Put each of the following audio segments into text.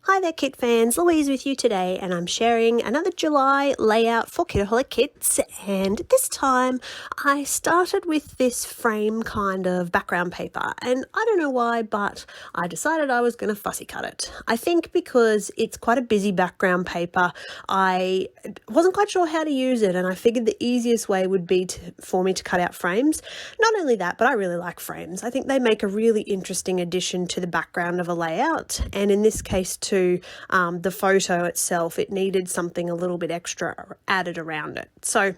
Hi there kit fans, Louise with you today, and I'm sharing another July layout for Kitaholic Kits. And this time I started with this frame kind of background paper, and I don't know why, but I decided I was going to fussy cut it. I think because it's quite a busy background paper, I wasn't quite sure how to use it, and I figured the easiest way would be for me to cut out frames. Not only that, but I really like frames. I think they make a really interesting addition to the background of a layout, and in this case too, the photo itself, it needed something a little bit extra added around it. So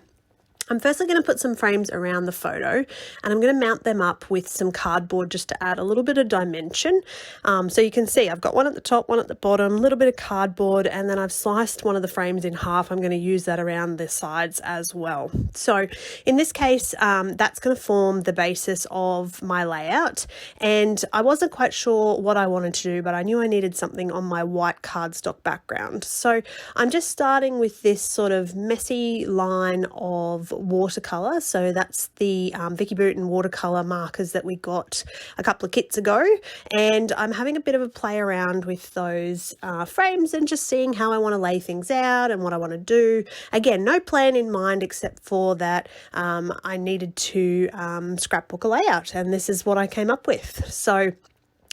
I'm firstly going to put some frames around the photo, and I'm going to mount them up with some cardboard just to add a little bit of dimension. So you can see I've got one at the top, one at the bottom, a little bit of cardboard, and then I've sliced one of the frames in half. I'm going to use that around the sides as well. So in this case, that's going to form the basis of my layout, and I wasn't quite sure what I wanted to do, but I knew I needed something on my white cardstock background. So I'm just starting with this sort of messy line of watercolor. So that's the Vicky Booten watercolor markers that we got a couple of kits ago, and I'm having a bit of a play around with those frames and just seeing how I want to lay things out and what I want to do. Again, no plan in mind except for that I needed to scrapbook a layout, and this is what I came up with. So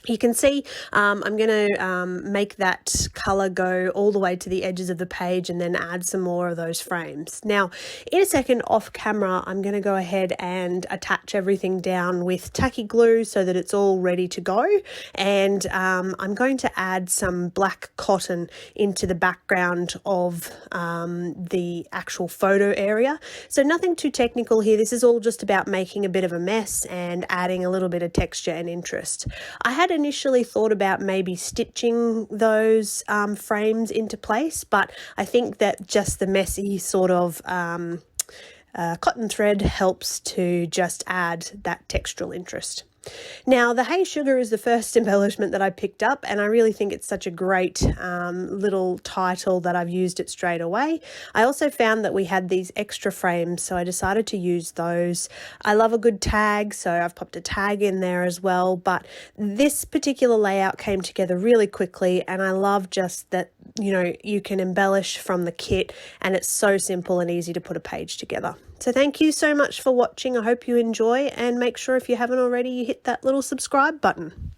you can see I'm going to make that colour go all the way to the edges of the page and then add some more of those frames. Now, in a second off camera, I'm going to go ahead and attach everything down with tacky glue so that it's all ready to go. And I'm going to add some black cotton into the background of the actual photo area. So nothing too technical here. This is all just about making a bit of a mess and adding a little bit of texture and interest. I had initially thought about maybe stitching those frames into place, but I think that just the messy sort of cotton thread helps to just add that textural interest. Now, the Hey Sugar is the first embellishment that I picked up, and I really think it's such a great little title that I've used it straight away. I also found that we had these extra frames, so I decided to use those. I love a good tag, so I've popped a tag in there as well, but this particular layout came together really quickly, and I love just that, you know, you can embellish from the kit, and it's so simple and easy to put a page together. So thank you so much for watching. I hope you enjoy, and make sure if you haven't already, you hit that little subscribe button.